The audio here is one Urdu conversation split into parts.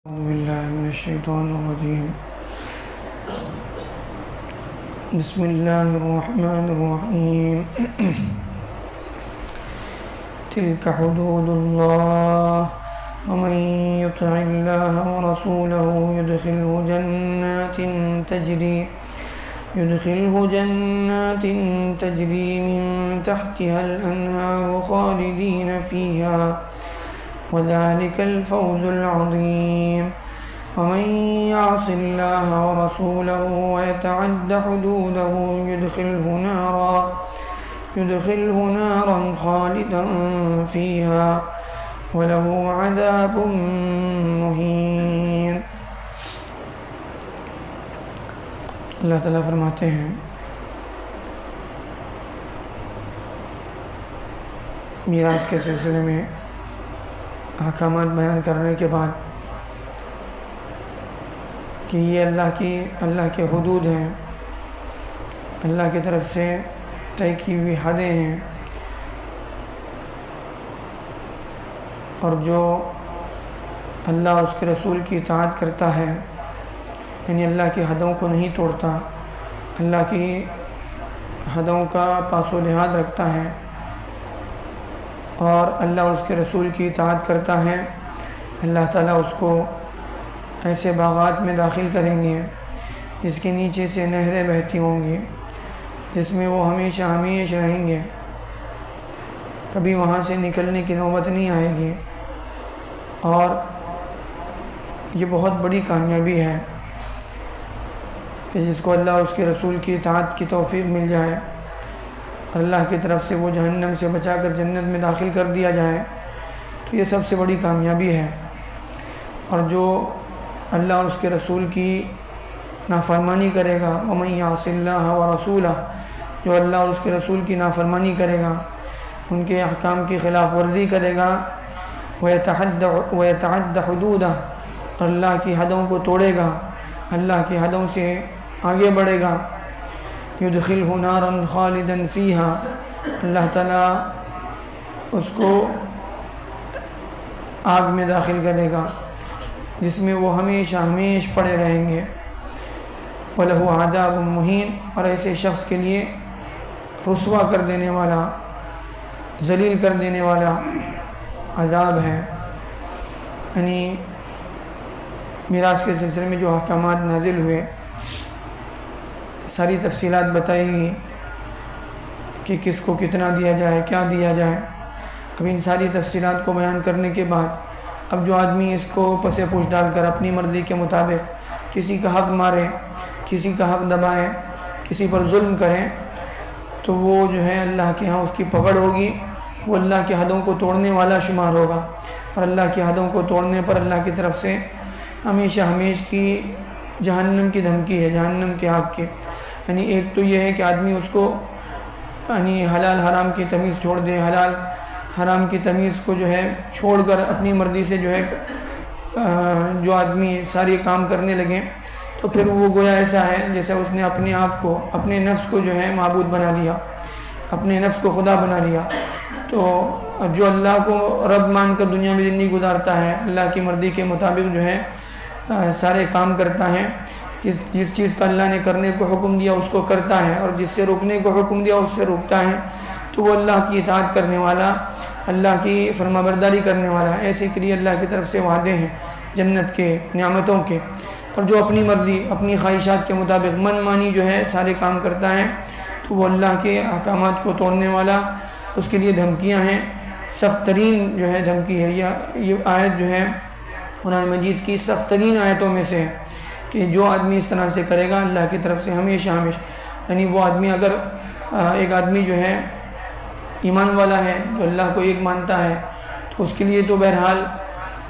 أعوذ بالله من الشيطان الرجيم. بسم الله الرحمن الرحيم. تلك حدود الله ومن يطع الله ورسوله يدخله جنات تجري من تحتها الأنهار خالدين فيها وذلك الفوز العظيم. ومن يعص الله ورسوله ويتعد حدوده يدخله نارا خالدا فيها وله عذاب مہین. اللہ تعالیٰ فرماتے ہیں میراث کے سلسلے میں احکامات بیان کرنے کے بعد کہ یہ اللہ کے حدود ہیں، اللہ کی طرف سے طے کی ہوئی حدیں ہیں، اور جو اللہ اس کے رسول کی اطاعت کرتا ہے، یعنی اللہ کی حدوں کو نہیں توڑتا، اللہ کی حدوں کا پاس و لحاظ رکھتا ہے اور اللہ اس کے رسول کی اطاعت کرتا ہے، اللہ تعالیٰ اس کو ایسے باغات میں داخل کریں گے جس کے نیچے سے نہریں بہتی ہوں گی، جس میں وہ ہمیشہ رہیں گے، کبھی وہاں سے نکلنے کی نوبت نہیں آئے گی. اور یہ بہت بڑی کامیابی ہے کہ جس کو اللہ اس کے رسول کی اطاعت کی توفیق مل جائے، اللہ کی طرف سے وہ جہنم سے بچا کر جنت میں داخل کر دیا جائے، تو یہ سب سے بڑی کامیابی ہے. اور جو اللہ اس کے رسول کی نافرمانی کرے گا، وَمَن يَعْصِ اللَّهَ وَرَسُولَهُ، جو اللہ اس کے رسول کی نافرمانی کرے گا، ان کے احکام کی خلاف ورزی کرے گا، وَيَتَعَدَّ حُدُودَهُ، اللہ کی حدوں کو توڑے گا، اللہ کی حدوں سے آگے بڑھے گا، يُدْخِلْهُ نَارًا خَالِدًا فِيهَا، اللہ تعالیٰ اس کو آگ میں داخل کرے گا جس میں وہ ہمیشہ پڑے رہیں گے. وَلَهُ عَذَابٌ مُّهِينٌ، اور ایسے شخص کے لیے رسوا کر دینے والا، ذلیل کر دینے والا عذاب ہے. یعنی میراث کے سلسلے میں جو احکامات نازل ہوئے، ساری تفصیلات بتائی گئی کہ کس کو کتنا دیا جائے، کیا دیا جائے. اب ان ساری تفصیلات کو بیان کرنے کے بعد اب جو آدمی اس کو پس پوش ڈال کر اپنی مرضی کے مطابق کسی کا حق مارے، کسی کا حق دبائے، کسی پر ظلم کرے، تو وہ جو ہے اللہ کے ہاں اس کی پکڑ ہوگی، وہ اللہ کی حدوں کو توڑنے والا شمار ہوگا. اور اللہ کی حدوں کو توڑنے پر اللہ کی طرف سے ہمیشہ کی جہنم کی دھمکی ہے، جہنم کے آگ کی. یعنی ایک تو یہ ہے کہ آدمی اس کو یعنی حلال حرام کی تمیز چھوڑ دے، حلال حرام کی تمیز کو جو ہے چھوڑ کر اپنی مرضی سے جو ہے جو آدمی سارے کام کرنے لگے، تو پھر وہ گویا ایسا ہے جیسے اس نے اپنے آپ کو، اپنے نفس کو جو ہے معبود بنا لیا، اپنے نفس کو خدا بنا لیا. تو جو اللہ کو رب مان کر دنیا میں زندگی گزارتا ہے، اللہ کی مرضی کے مطابق جو ہے سارے کام کرتا ہے، جس چیز کا اللہ نے کرنے کو حکم دیا اس کو کرتا ہے، اور جس سے روکنے کو حکم دیا اس سے روکتا ہے، تو وہ اللہ کی اطاعت کرنے والا، اللہ کی فرما برداری کرنے والا ہے. ایسے کے لیے اللہ کی طرف سے وعدے ہیں جنت کے، نعمتوں کے. اور جو اپنی مرضی، اپنی خواہشات کے مطابق من مانی جو ہے سارے کام کرتا ہے، تو وہ اللہ کے احکامات کو توڑنے والا، اس کے لیے دھمکیاں ہیں، سخت ترین جو ہے دھمکی ہے. یہ آیت جو ہے قرآن مجید کی سخت ترین آیتوں میں سے ہے کہ جو آدمی اس طرح سے کرے گا اللہ کی طرف سے ہمیشہ یعنی وہ آدمی، اگر ایک آدمی جو ہے ایمان والا ہے، جو اللہ کو ایک مانتا ہے، تو اس کے لیے تو بہرحال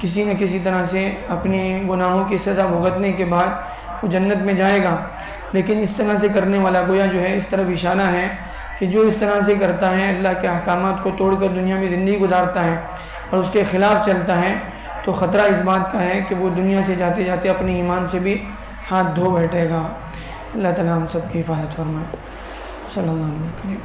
کسی نہ کسی طرح سے اپنے گناہوں کی سزا بھگتنے کے بعد وہ جنت میں جائے گا. لیکن اس طرح سے کرنے والا گویا جو ہے اس طرف اشارہ ہے کہ جو اس طرح سے کرتا ہے، اللہ کے احکامات کو توڑ کر دنیا میں زندگی گزارتا ہے اور اس کے خلاف چلتا ہے، تو خطرہ اس بات کا ہے کہ وہ دنیا سے جاتے جاتے اپنے ایمان سے بھی ہاتھ دھو بیٹھے گا. اللہ تعالیٰ ہم سب کی حفاظت فرمائے. صلی اللہ علیہ وسلم.